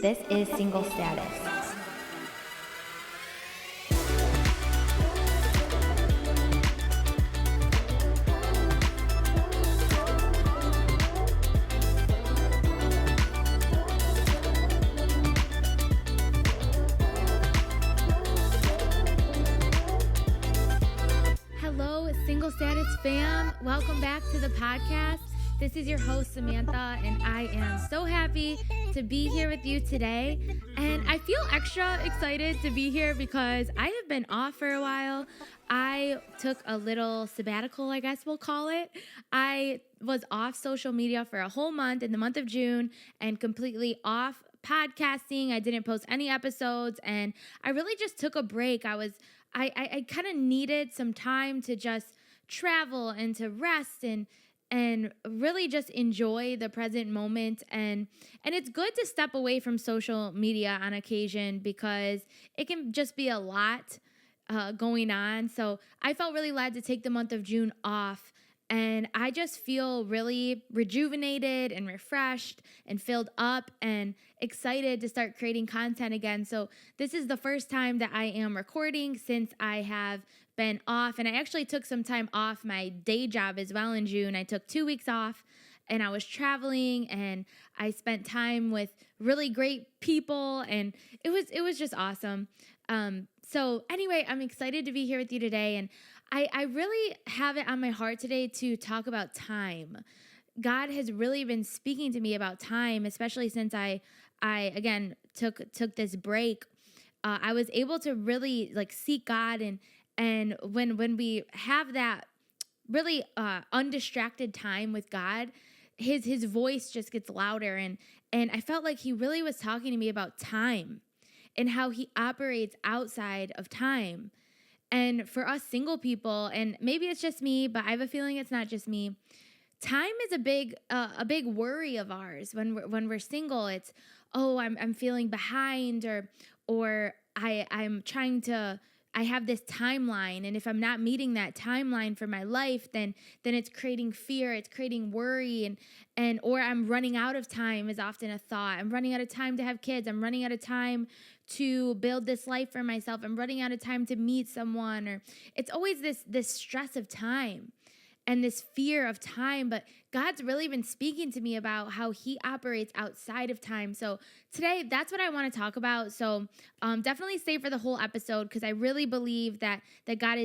This is Single Status. Hello, Single Status fam. Welcome back to the podcast. This is your host, Samantha, and I am so happy to be here with you today. And I feel extra excited to be here because I have been off for a while. I took a little sabbatical, I guess we'll call it. I was off social media for a whole month in the month of June and completely off podcasting. I didn't post any episodes, and I really just took a break. I kind of needed some time to just travel and to rest and really just enjoy the present moment. And it's good to step away from social media on occasion because it can just be a lot going on. So I felt really glad to take the month of June off. And I just feel really rejuvenated and refreshed and filled up and excited to start creating content again. So this is the first time that I am recording since I have been off. And I actually took some time off my day job as well in June. I took 2 weeks off and I was traveling and I spent time with really great people, and it was just awesome. So anyway, I'm excited to be here with you today, and I really have it on my heart today to talk about time. God has really been speaking to me about time, especially since I again took this break. I was able to really seek God, and when we have that really undistracted time with God, his voice just gets louder, and I felt like he really was talking to me about time and how he operates outside of time. And for us single people, and maybe it's just me, but I have a feeling it's not just me, time is a big worry of ours when we're single. It's, oh, I'm feeling behind, or I'm trying to, I have this timeline, and if I'm not meeting that timeline for my life, then it's creating fear, it's creating worry, and or I'm running out of time is often a thought. I'm running out of time to have kids. I'm running out of time to build this life for myself. I'm running out of time to meet someone, or it's always this stress of time and this fear of time. But God's really been speaking to me about how he operates outside of time. So today, that's what I want to talk about. So definitely stay for the whole episode, because I really believe that God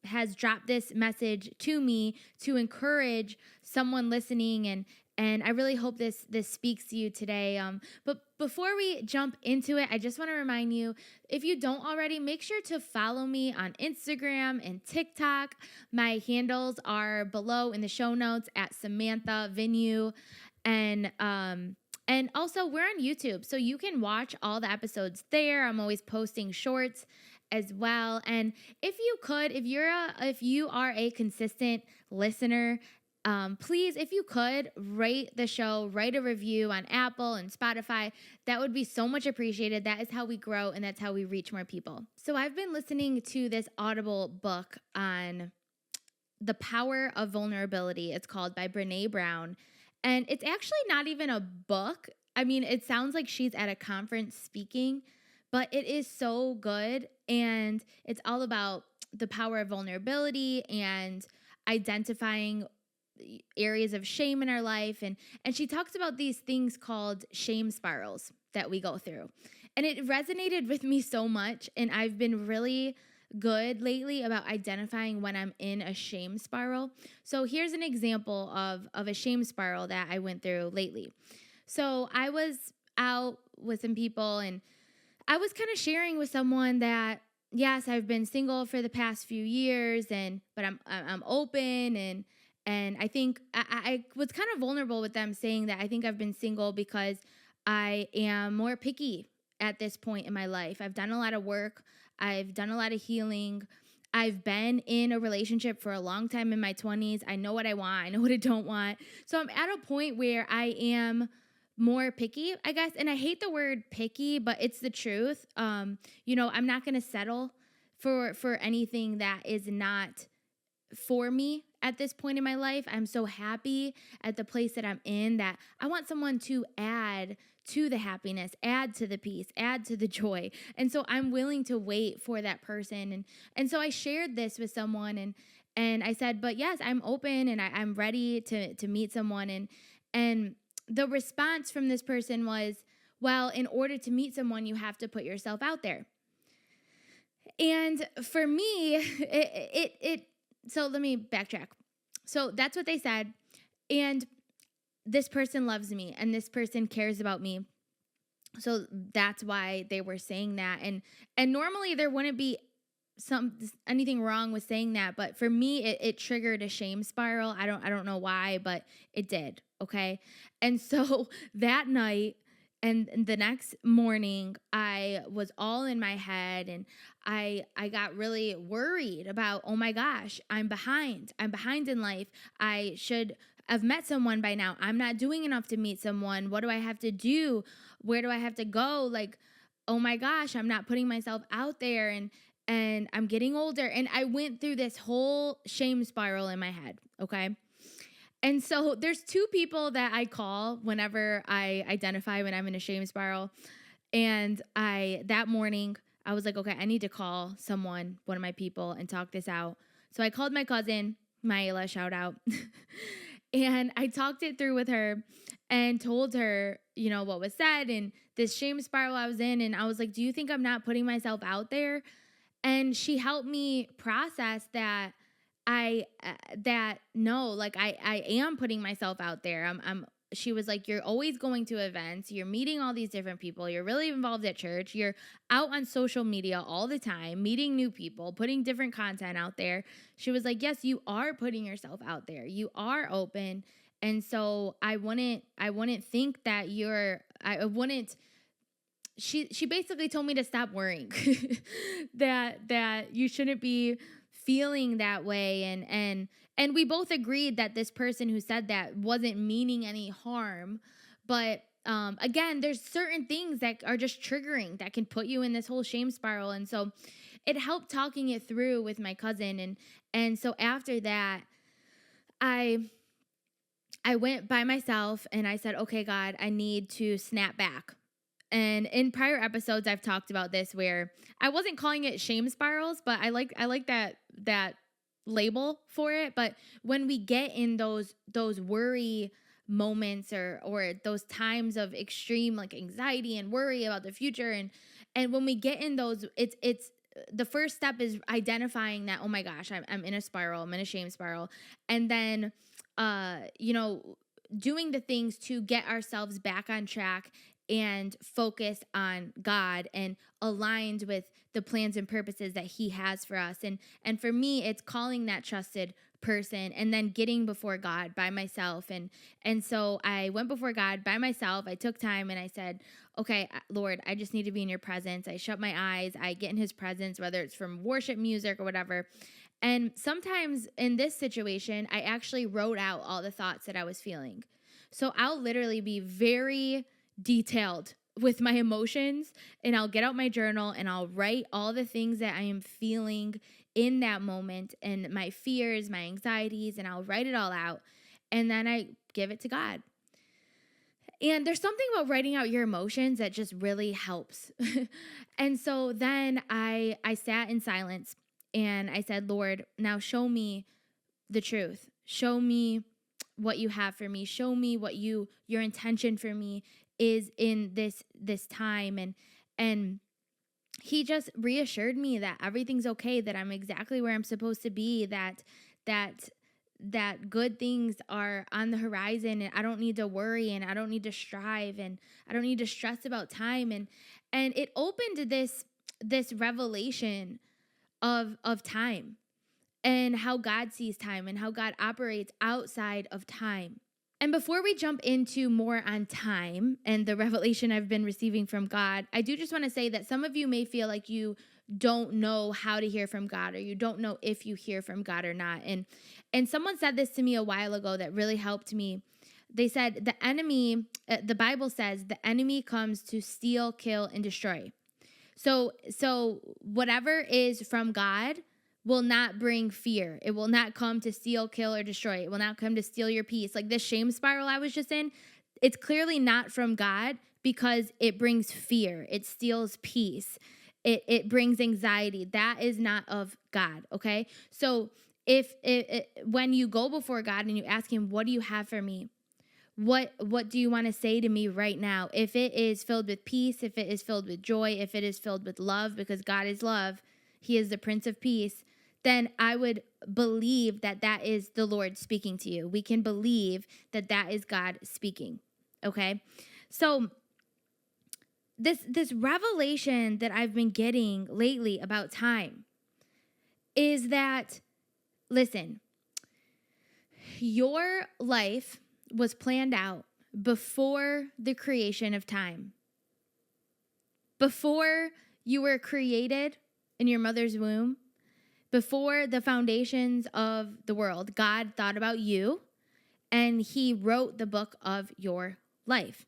has dropped this message to me to encourage someone listening, and I really hope this speaks to you today. But before we jump into it, I just want to remind you, if you don't already, make sure to follow me on Instagram and TikTok. My handles are below in the show notes at Samantha Venue. And also we're on YouTube, so you can watch all the episodes there. I'm always posting shorts as well. And if you are a consistent listener, please, if you could, rate the show, write a review on Apple and Spotify. That would be so much appreciated. That is how we grow, and that's how we reach more people. So I've been listening to this Audible book on the power of vulnerability. It's called by Brené Brown. And it's actually not even a book. I mean, it sounds like she's at a conference speaking, but it is so good. And it's all about the power of vulnerability and identifying areas of shame in our life. And she talks about these things called shame spirals that we go through. And it resonated with me so much. And I've been really good lately about identifying when I'm in a shame spiral. So here's an example of a shame spiral that I went through lately. So I was out with some people, and I was kind of sharing with someone that, yes, I've been single for the past few years, but I'm open, and I think I was kind of vulnerable with them, saying that I think I've been single because I am more picky at this point in my life. I've done a lot of work. I've done a lot of healing. I've been in a relationship for a long time in my 20s. I know what I want. I know what I don't want. So I'm at a point where I am more picky, I guess. And I hate the word picky, but it's the truth. I'm not going to settle for anything that is not for me at this point in my life. I'm so happy at the place that I'm in that I want someone to add to the happiness, add to the peace, add to the joy. And so I'm willing to wait for that person. And so I shared this with someone and I said, but yes, I'm open and I'm ready to meet someone. And the response from this person was, well, in order to meet someone, you have to put yourself out there. And for me, so let me backtrack. So that's what they said. And this person loves me and this person cares about me. So that's why they were saying that. And normally there wouldn't be anything wrong with saying that, but for me it triggered a shame spiral. I don't know why, but it did. Okay. And so that night and the next morning I was all in my head and I got really worried about, oh my gosh, I'm behind in life. I should have met someone by now. I'm not doing enough to meet someone. What do I have to do? Where do I have to go? Like, oh my gosh, I'm not putting myself out there and I'm getting older. And I went through this whole shame spiral in my head, okay? And so there's two people that I call whenever I identify when I'm in a shame spiral. And that morning, I was like, okay, I need to call someone, one of my people, and talk this out. So I called my cousin, Maela, shout out. And I talked it through with her and told her, what was said and this shame spiral I was in. And I was like, do you think I'm not putting myself out there? And she helped me process that I am putting myself out there. She was like, you're always going to events. You're meeting all these different people. You're really involved at church. You're out on social media all the time, meeting new people, putting different content out there. She was like, yes, you are putting yourself out there. You are open. And so I wouldn't think that she basically told me to stop worrying that you shouldn't be feeling that way. And we both agreed that this person who said that wasn't meaning any harm. But again, there's certain things that are just triggering that can put you in this whole shame spiral. And so it helped talking it through with my cousin. And so after that, I went by myself and I said, okay, God, I need to snap back. And in prior episodes, I've talked about this where I wasn't calling it shame spirals, but I like that label for it. But when we get in those worry moments or those times of extreme like anxiety and worry about the future, and when we get in those, it's the first step is identifying that, oh my gosh, I'm in a spiral, I'm in a shame spiral, and then doing the things to get ourselves back on track and focused on God and aligned with the plans and purposes that He has for us. And for me, it's calling that trusted person and then getting before God by myself. And so I went before God by myself. I took time and I said, okay, Lord, I just need to be in your presence. I shut my eyes. I get in His presence, whether it's from worship music or whatever. And sometimes in this situation, I actually wrote out all the thoughts that I was feeling. So I'll literally be very detailed with my emotions, and I'll get out my journal and I'll write all the things that I am feeling in that moment and my fears, my anxieties, and I'll write it all out. And then I give it to God. And there's something about writing out your emotions that just really helps. And so then I sat in silence and I said, Lord, now show me the truth. Show me what you have for me. Show me what your intention for me is in this time. And He just reassured me that everything's okay, that I'm exactly where I'm supposed to be, that good things are on the horizon and I don't need to worry and I don't need to strive and I don't need to stress about time. And it opened this revelation of time and how God sees time and how God operates outside of time. And before we jump into more on time and the revelation I've been receiving from God, I do just want to say that some of you may feel like you don't know how to hear from God or you don't know if you hear from God or not. And someone said this to me a while ago that really helped me. They said the enemy, the Bible says the enemy comes to steal, kill, and destroy. So whatever is from God will not bring fear. It will not come to steal, kill, or destroy. It will not come to steal your peace. Like this shame spiral I was just in, it's clearly not from God because it brings fear. It steals peace. It brings anxiety. That is not of God, okay? So if when you go before God and you ask him, what do you have for me? What do you want to say to me right now? If it is filled with peace, if it is filled with joy, if it is filled with love, because God is love, he is the Prince of Peace, then I would believe that that is the Lord speaking to you. We can believe that that is God speaking, okay? So this revelation that I've been getting lately about time is that, listen, your life was planned out before the creation of time. Before you were created in your mother's womb, before the foundations of the world, God thought about you and he wrote the book of your life.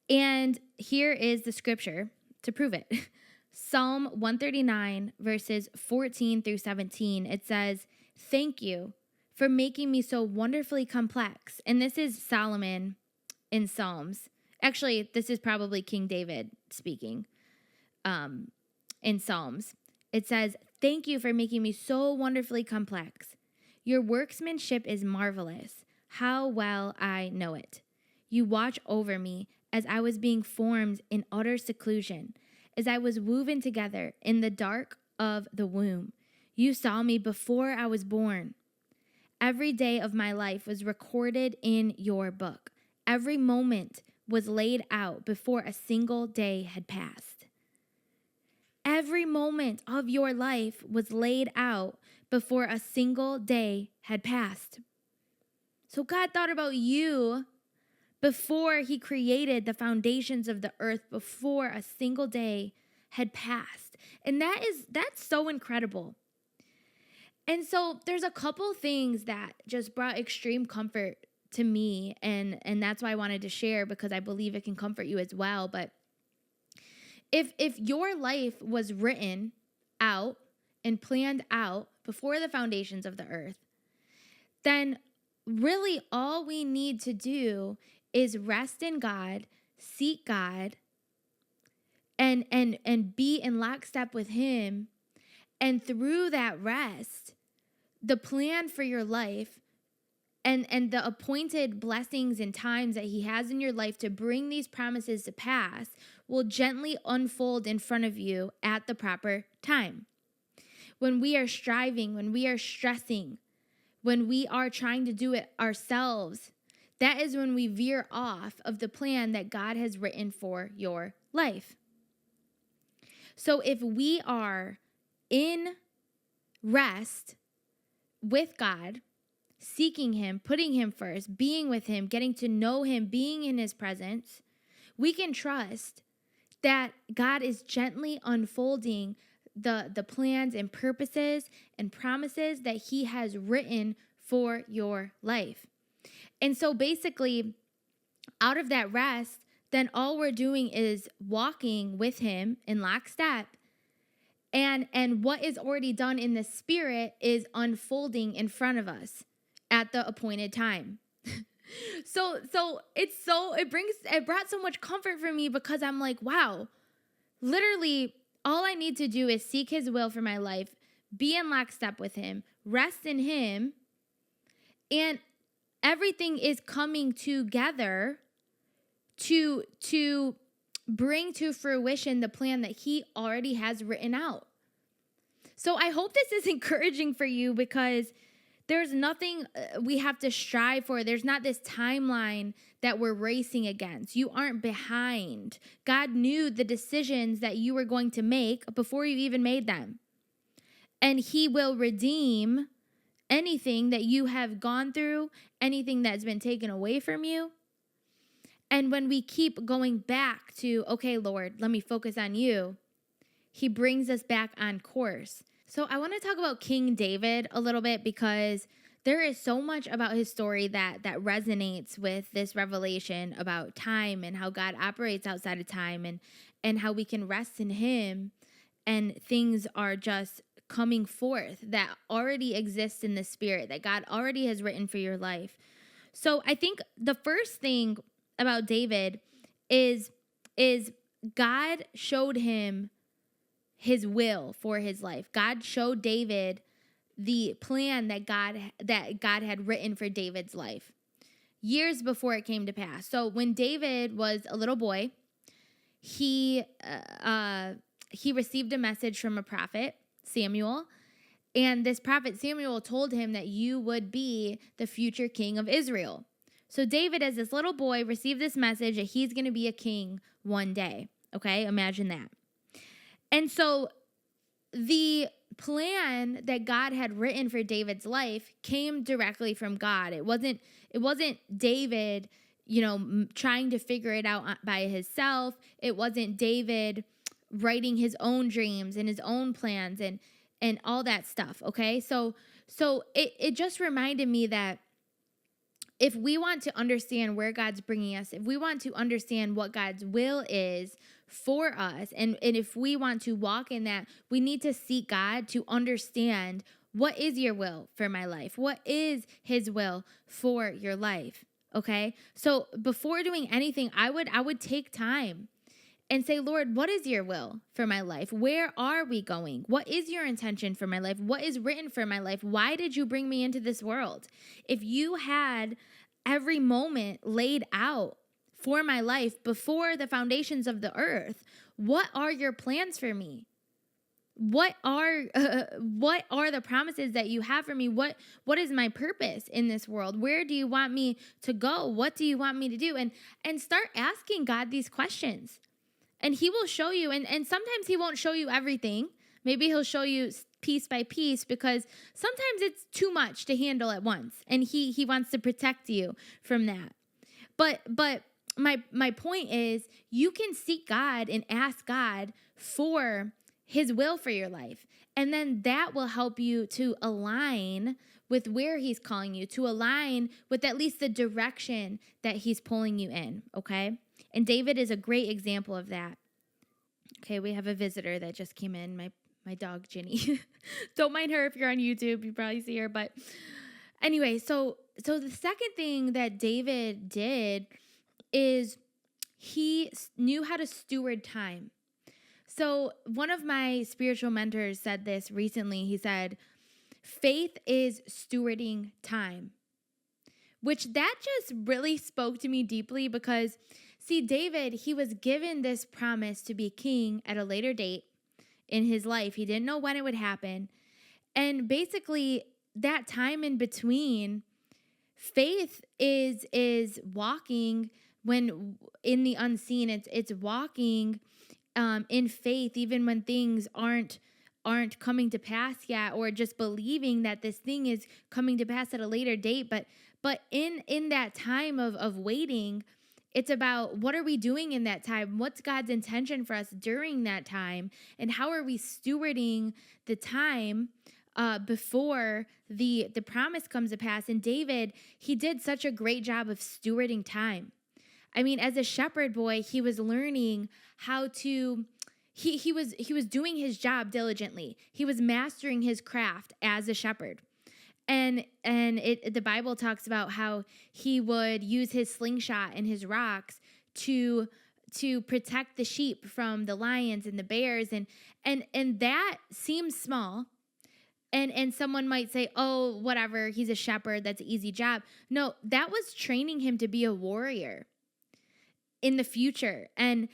And here is the scripture to prove it. Psalm 139, verses 14 through 17, it says, "Thank you for making me so wonderfully complex." And this is Solomon in Psalms. Actually, this is probably King David speaking in Psalms. It says, "Thank you for making me so wonderfully complex. Your workmanship is marvelous. How well I know it. You watch over me as I was being formed in utter seclusion, as I was woven together in the dark of the womb. You saw me before I was born. Every day of my life was recorded in your book. Every moment was laid out before a single day had passed." Every moment of your life was laid out before a single day had passed. So God thought about you before he created the foundations of the earth, before a single day had passed. And that's so incredible. And so there's a couple things that just brought extreme comfort to me, and that's why I wanted to share, because I believe it can comfort you as well. But if your life was written out and planned out before the foundations of the earth, then really all we need to do is rest in God, seek God, and be in lockstep with him. And through that rest, the plan for your life and the appointed blessings and times that he has in your life to bring these promises to pass will gently unfold in front of you at the proper time. When we are striving, when we are stressing, when we are trying to do it ourselves, that is when we veer off of the plan that God has written for your life. So if we are in rest with God, seeking him, putting him first, being with him, getting to know him, being in his presence, we can trust that God is gently unfolding the plans and purposes and promises that he has written for your life. And so basically, out of that rest, then all we're doing is walking with him in lockstep. And what is already done in the spirit is unfolding in front of us at the appointed time. So it brought so much comfort for me, because I'm like, wow, literally all I need to do is seek his will for my life, be in lockstep with him, rest in him, and everything is coming together to bring to fruition the plan that he already has written out. So I hope this is encouraging for you, because there's nothing we have to strive for. There's not this timeline that we're racing against. You aren't behind. God knew the decisions that you were going to make before you even made them. And he will redeem anything that you have gone through, anything that's been taken away from you. And when we keep going back to, okay, Lord, let me focus on you, he brings us back on course. So I want to talk about King David a little bit, because there is so much about his story that resonates with this revelation about time and how God operates outside of time, and how we can rest in him and things are just coming forth that already exists in the spirit, that God already has written for your life. So I think the first thing about David is God showed him his will for his life. God showed David the plan that God had written for David's life years before it came to pass. So when David was a little boy, he received a message from a prophet, Samuel, and this prophet Samuel told him that you would be the future king of Israel. So David, as this little boy, received this message that he's going to be a king one day. Okay, imagine that. And so the plan that God had written for David's life came directly from God. It wasn't David, trying to figure it out by himself. It wasn't David writing his own dreams and his own plans and all that stuff. Okay, so it just reminded me that if we want to understand where God's bringing us, if we want to understand what God's will is for us, and if we want to walk in that, we need to seek God to understand what is your will for my life? What is his will for your life? Okay? So before doing anything, I would take time and say, Lord, what is your will for my life? Where are we going? What is your intention for my life? What is written for my life? Why did you bring me into this world? If you had every moment laid out for my life before the foundations of the earth, what are your plans for me? What are the promises that you have for me? What is my purpose in this world? Where do you want me to go? What do you want me to do? And start asking God these questions. And he will show you, and sometimes he won't show you everything. Maybe he'll show you piece by piece, because sometimes it's too much to handle at once, and he wants to protect you from that. But my point is, you can seek God and ask God for his will for your life, and then that will help you to align with where he's calling you, to align with at least the direction that he's pulling you in, okay? And David is a great example of that. Okay, we have a visitor that just came in, my dog, Ginny. Don't mind her if you're on YouTube. You probably see her. But anyway, so the second thing that David did is he knew how to steward time. So one of my spiritual mentors said this recently. He said, faith is stewarding time, which that just really spoke to me deeply, because see, David, he was given this promise to be king at a later date in his life. He didn't know when it would happen. And basically, that time in between, faith is walking when in the unseen. It's walking in faith, even when things aren't coming to pass yet, or just believing that this thing is coming to pass at a later date. But in that time of waiting, it's about what are we doing in that time? What's God's intention for us during that time? And how are we stewarding the time before the promise comes to pass? And David, he did such a great job of stewarding time. I mean, as a shepherd boy, he was learning how to, he was doing his job diligently. He was mastering his craft as a shepherd. And the Bible talks about how he would use his slingshot and his rocks to protect the sheep from the lions and the bears, and that seems small. And someone might say, oh, whatever, he's a shepherd, that's an easy job. No, that was training him to be a warrior in the future. And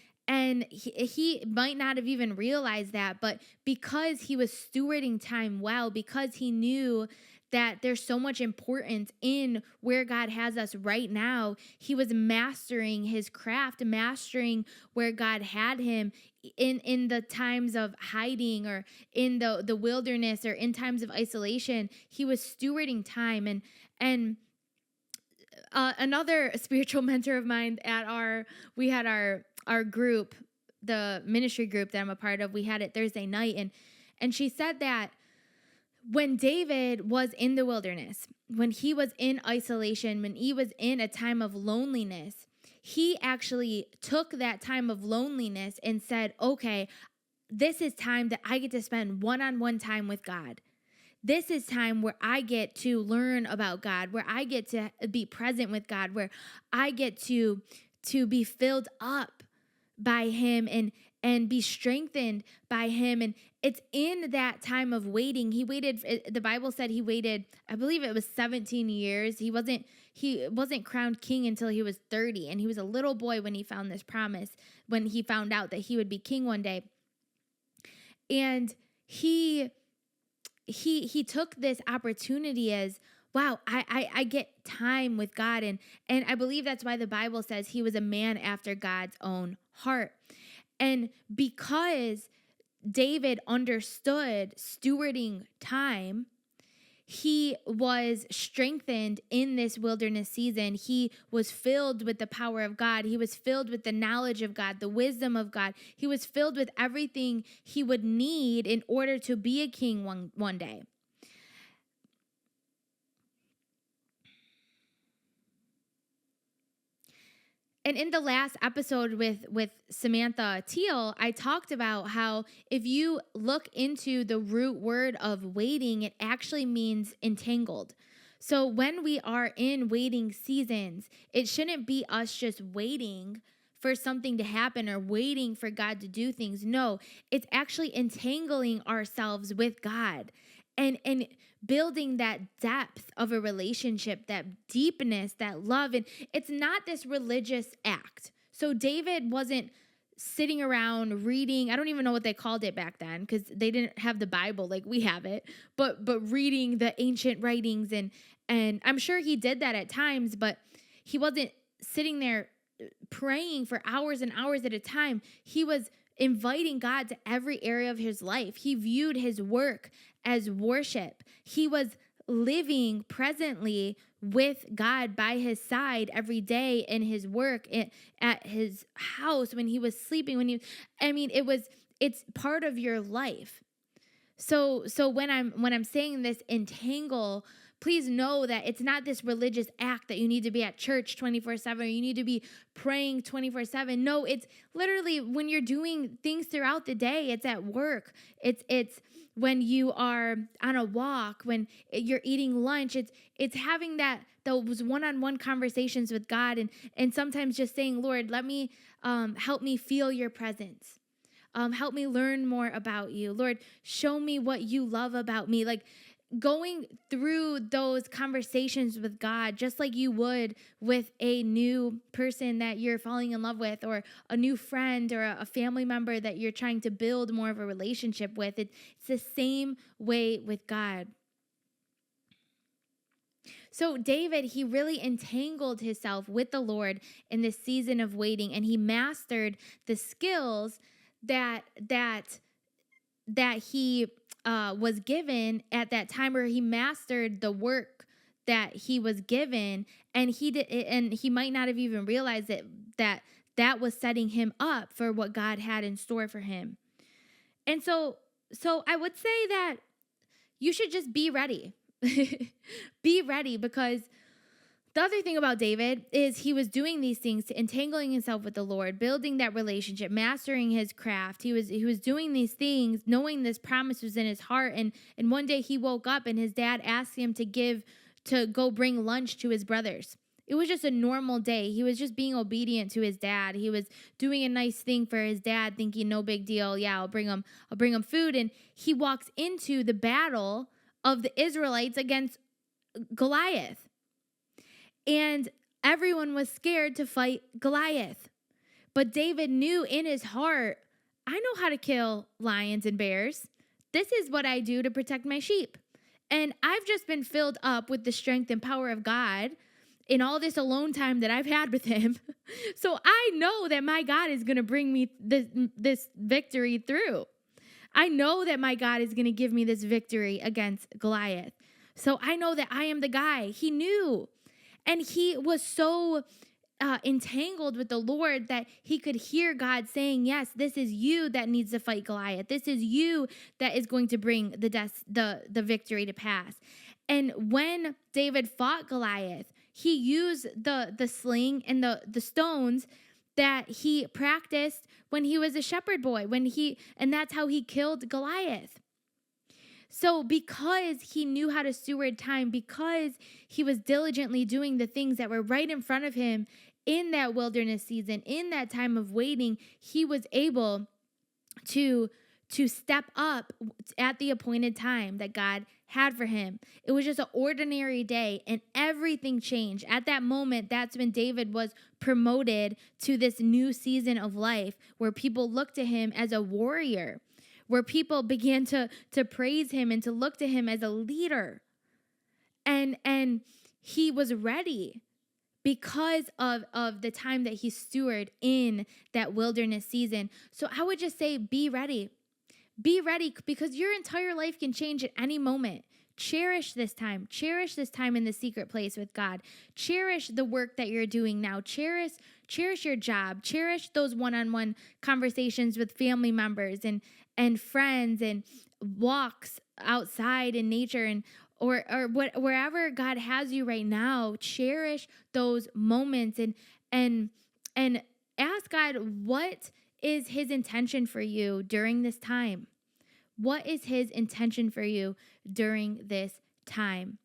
he might not have even realized that, but because he was stewarding time well, because he knew that there's so much importance in where God has us right now, he was mastering his craft, mastering where God had him in the times of hiding, or in the wilderness, or in times of isolation. He was stewarding time. And another spiritual mentor of mine we had our group, the ministry group that I'm a part of, we had it Thursday night, and she said that when David was in the wilderness, when he was in isolation, when he was in a time of loneliness, he actually took that time of loneliness and said, okay, this is time that I get to spend one-on-one time with God. This is time where I get to learn about God, where I get to be present with God, where I get to be filled up by him and be strengthened by him. And it's in that time of waiting. He waited, the Bible said he waited, I believe it was 17 years. He wasn't crowned king until he was 30. And he was a little boy when he found this promise, when he found out that he would be king one day. And he took this opportunity as, wow, I get time with God. And I believe that's why the Bible says he was a man after God's own heart. And because David understood stewarding time, he was strengthened in this wilderness season. He was filled with the power of God. He was filled with the knowledge of God, the wisdom of God. He was filled with everything he would need in order to be a king one day. And in the last episode with Samantha Teal, I talked about how if you look into the root word of waiting, it actually means entangled. So when we are in waiting seasons, it shouldn't be us just waiting for something to happen or waiting for God to do things. No, it's actually entangling ourselves with God and building that depth of a relationship, that deepness, that love. And it's not this religious act. So David wasn't sitting around reading, I don't even know what they called it back then because they didn't have the Bible like we have it, but reading the ancient writings and I'm sure he did that at times, but he wasn't sitting there praying for hours and hours at a time. He was inviting God to every area of his life. He viewed his work as worship. He was living presently with God by his side every day in his work, at his house, when he was sleeping, it's part of your life. So when I'm saying this entangle, please know that it's not this religious act that you need to be at church 24/7 or you need to be praying 24/7. No, it's literally when you're doing things throughout the day. It's at work. It's when you are on a walk, when you're eating lunch. It's having those one-on-one conversations with God and sometimes just saying, Lord, let me help me feel your presence. Help me learn more about you. Lord, show me what you love about me. Like going through those conversations with God, just like you would with a new person that you're falling in love with, or a new friend or a family member that you're trying to build more of a relationship with. It's the same way with God. So David, he really entangled himself with the Lord in this season of waiting, and he mastered the skills that he was given at that time, where he mastered the work that he was given, and he might not have even realized that was setting him up for what God had in store for him. And so I would say that you should just be ready. Be ready, because the other thing about David is he was doing these things, entangling himself with the Lord, building that relationship, mastering his craft. He was doing these things, knowing this promise was in his heart. And one day he woke up and his dad asked him to go bring lunch to his brothers. It was just a normal day. He was just being obedient to his dad. He was doing a nice thing for his dad, thinking no big deal. Yeah, I'll bring him food. And he walks into the battle of the Israelites against Goliath. And everyone was scared to fight Goliath. But David knew in his heart, I know how to kill lions and bears. This is what I do to protect my sheep. And I've just been filled up with the strength and power of God in all this alone time that I've had with him. So I know that my God is going to bring me this victory through. I know that my God is going to give me this victory against Goliath. So I know that I am the guy. He knew. And he was so entangled with the Lord that he could hear God saying, yes, this is you that needs to fight Goliath. This is you that is going to bring the victory to pass. And when David fought Goliath, he used the sling and the stones that he practiced when he was a shepherd boy, and that's how he killed Goliath. So because he knew how to steward time, because he was diligently doing the things that were right in front of him in that wilderness season, in that time of waiting, he was able to step up at the appointed time that God had for him. It was just an ordinary day, and everything changed. At that moment, that's when David was promoted to this new season of life where people looked to him as a warrior, where people began to praise him and to look to him as a leader. And he was ready because of the time that he stewarded in that wilderness season. So I would just say, be ready. Be ready, because your entire life can change at any moment. Cherish this time. Cherish this time in the secret place with God. Cherish the work that you're doing now. Cherish your job. Cherish those one-on-one conversations with family members and friends, and walks outside in nature, and or wherever God has you right now. Cherish those moments and ask God, what is his intention for you during this time? What is his intention for you during this time?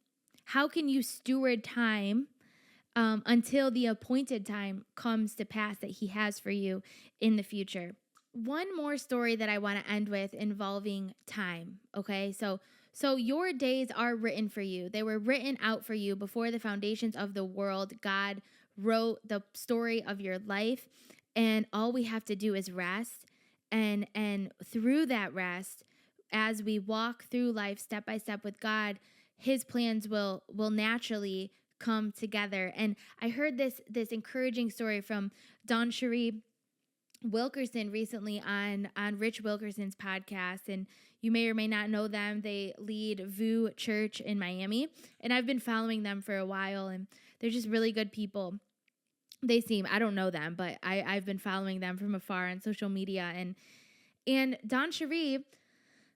How can you steward time until the appointed time comes to pass that he has for you in the future? One more story that I want to end with involving time, okay? So your days are written for you. They were written out for you before the foundations of the world. God wrote the story of your life, and all we have to do is rest. And through that rest, as we walk through life step by step with God, his plans will naturally come together. And I heard this encouraging story from Dawn Cherie Wilkerson recently on Rich Wilkerson's podcast, and you may or may not know them. They lead VU Church in Miami, and I've been following them for a while, and they're just really good people. I don't know them, but I've been following them from afar on social media, and Dawn Cherie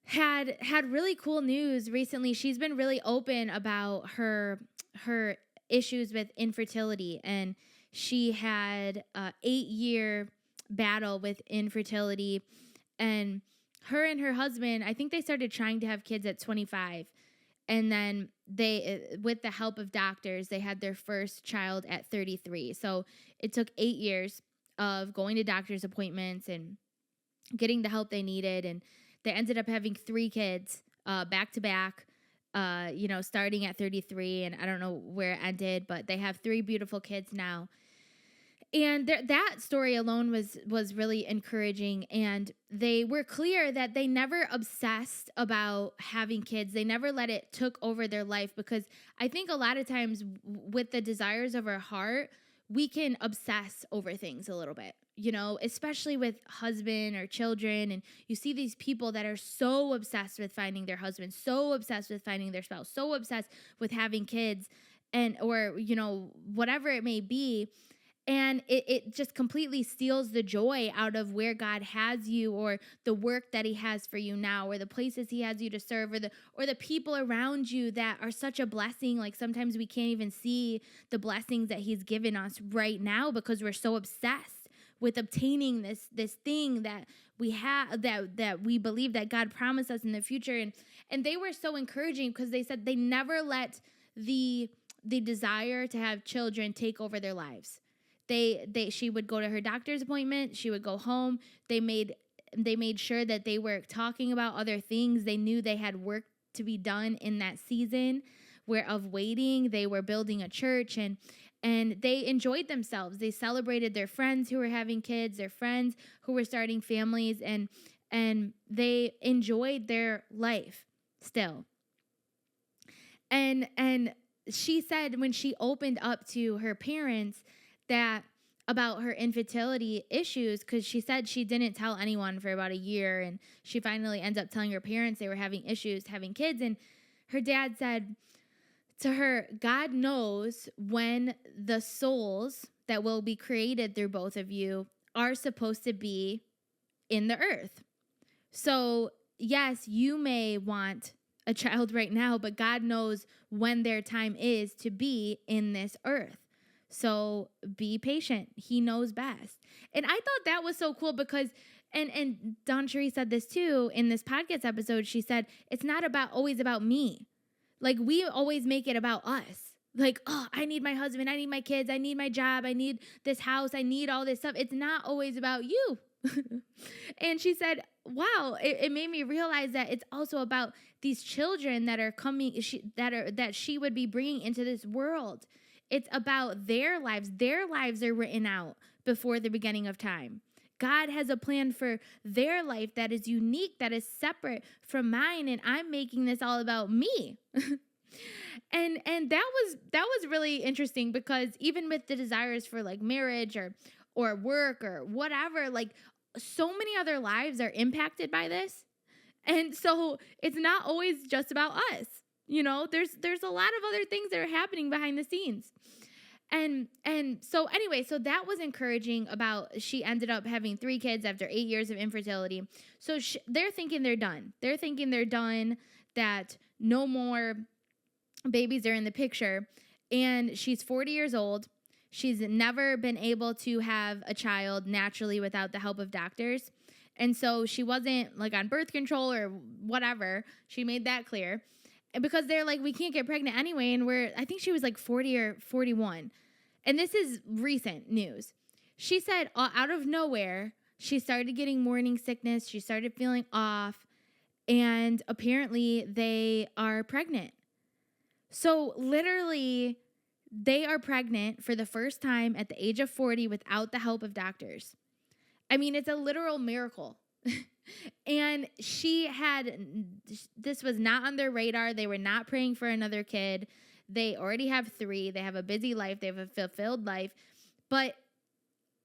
had really cool news recently. She's been really open about her issues with infertility, and she had a 8-year battle with infertility, and her and her husband, I think they started trying to have kids at 25, and then they, with the help of doctors, they had their first child at 33. So it took 8 years of going to doctor's appointments and getting the help they needed, and they ended up having 3 kids back to back, starting at 33, and I don't know where it ended, but they have 3 beautiful kids now. And that story alone was really encouraging, and they were clear that they never obsessed about having kids. They never let it took over their life, because I think a lot of times with the desires of our heart, we can obsess over things a little bit, especially with husband or children. And you see these people that are so obsessed with finding their husband, so obsessed with finding their spouse, so obsessed with having kids, or whatever it may be. And it just completely steals the joy out of where God has you, or the work that he has for you now, or the places he has you to serve, or the people around you that are such a blessing. Like sometimes we can't even see the blessings that he's given us right now because we're so obsessed with obtaining this thing that we have, that we believe that God promised us in the future. And they were so encouraging, because they said they never let the desire to have children take over their lives. She would go to her doctor's appointment. She would go home. They made sure that they were talking about other things. They knew they had work to be done in that season of waiting. They were building a church, and they enjoyed themselves. They celebrated their friends who were having kids, their friends who were starting families, and they enjoyed their life still. And she said when she opened up to her parents that about her infertility issues, because she said she didn't tell anyone for about a year, and she finally ends up telling her parents they were having issues having kids. And her dad said to her, God knows when the souls that will be created through both of you are supposed to be in the earth. So yes, you may want a child right now, but God knows when their time is to be in this earth. So be patient. He knows best. And I thought that was so cool because and Don Cherie said this too in this podcast episode. She said, it's not always about me. Like, we always make it about us. Like, oh, I need my husband, I need my kids, I need my job, I need this house, I need all this stuff. It's not always about you. And she said, wow, it made me realize that it's also about these children that are coming, that she would be bringing into this world. It's about their lives. Their lives are written out before the beginning of time. God has a plan for their life that is unique, that is separate from mine, and I'm making this all about me. And that was really interesting, because even with the desires for like marriage or work or whatever, like so many other lives are impacted by this. And so it's not always just about us. You know, there's a lot of other things that are happening behind the scenes. And so anyway, so that was encouraging. About she ended up having 3 kids after 8 years of infertility. So they're thinking they're done. They're thinking they're done, that no more babies are in the picture. And she's 40 years old. She's never been able to have a child naturally without the help of doctors. And so she wasn't like on birth control or whatever. She made that clear. And because they're like, we can't get pregnant anyway. And I think she was like 40 or 41. And this is recent news. She said out of nowhere, she started getting morning sickness. She started feeling off. And apparently they are pregnant. So literally, they are pregnant for the first time at the age of 40 without the help of doctors. I mean, it's a literal miracle. And this was not on their radar. They were not praying for another kid. They already have 3. They have a busy life. They have a fulfilled life. But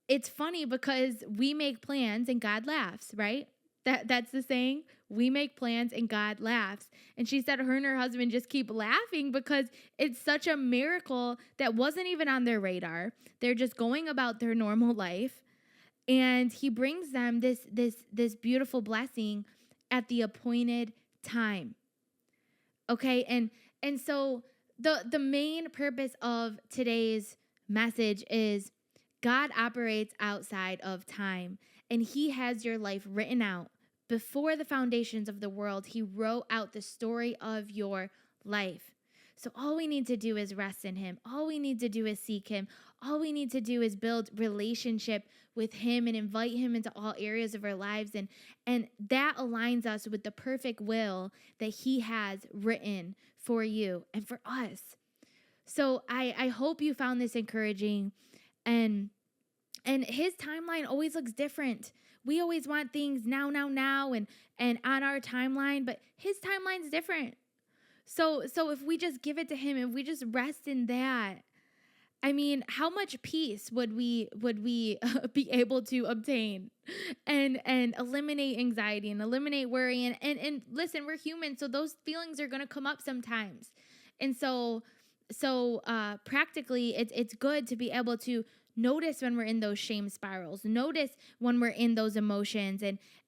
it's funny because we make plans and God laughs, right? That's the saying. We make plans and God laughs. And she said her and her husband just keep laughing because it's such a miracle that wasn't even on their radar. They're just going about their normal life. And he brings them this beautiful blessing at the appointed time. Okay, and so the main purpose of today's message is God operates outside of time, and he has your life written out. Before the foundations of the world, he wrote out the story of your life. So all we need to do is rest in him. All we need to do is seek him. All we need to do is build relationship with him and invite him into all areas of our lives. And that aligns us with the perfect will that he has written for you and for us. So I hope you found this encouraging. And his timeline always looks different. We always want things now, and on our timeline, but his timeline's different. So if we just give it to him, if we just rest in that, I mean, how much peace would we be able to obtain and eliminate anxiety and eliminate worry and listen, we're human, so those feelings are going to come up sometimes. And so practically it's good to be able to notice when we're in those shame spirals, notice when we're in those emotions,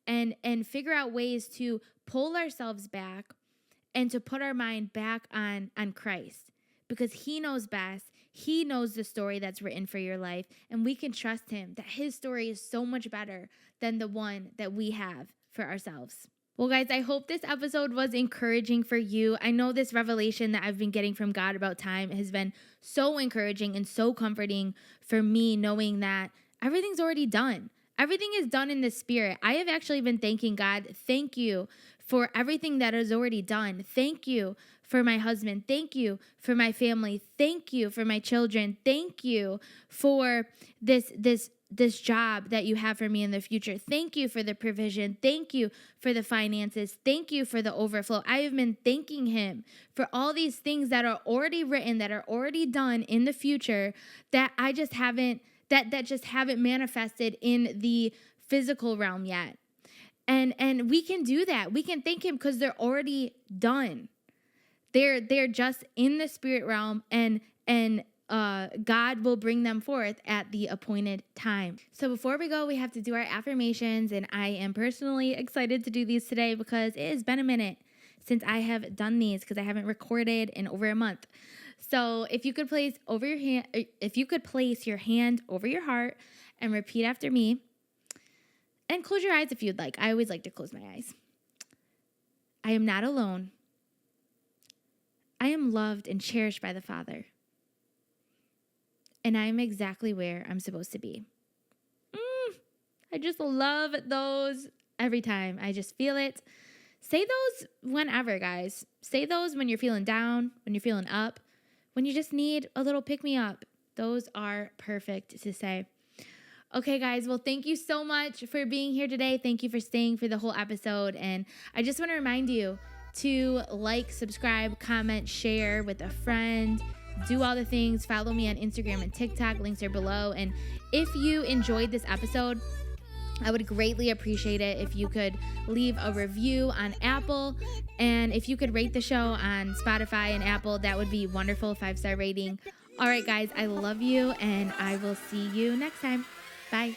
and figure out ways to pull ourselves back and to put our mind back on Christ, because he knows best. He knows the story that's written for your life, and we can trust him that his story is so much better than the one that we have for ourselves. Well, guys, I hope this episode was encouraging for you. I know this revelation that I've been getting from God about time has been so encouraging and so comforting for me, knowing that everything's already done. Everything is done in the spirit. I have actually been thanking God. Thank you for everything that is already done. Thank you for my husband. Thank you for my family. Thank you for my children. Thank you for this job that you have for me in the future. Thank you for the provision. Thank you for the finances. Thank you for the overflow. I have been thanking him for all these things that are already written, that are already done in the future, that I just haven't, that just haven't manifested in the physical realm yet. And we can do that. We can thank him because they're already done. They're just in the spirit realm, and God will bring them forth at the appointed time. So before we go, we have to do our affirmations, and I am personally excited to do these today because it has been a minute since I have done these because I haven't recorded in over a month. So if you could place your hand over your heart and repeat after me, and close your eyes if you'd like. I always like to close my eyes. I am not alone. I am loved and cherished by the Father. And I am exactly where I'm supposed to be. I just love those every time. I just feel it. Say those whenever, guys. Say those when you're feeling down, when you're feeling up, when you just need a little pick-me-up. Those are perfect to say. Okay, guys. Well, thank you so much for being here today. Thank you for staying for the whole episode. And I just want to remind you to like, subscribe, comment, share with a friend. Do all the things. Follow me on Instagram and TikTok. Links are below. And if you enjoyed this episode, I would greatly appreciate it if you could leave a review on Apple. And if you could rate the show on Spotify and Apple, that would be wonderful. 5-star rating. All right, guys. I love you, and I will see you next time. Bye.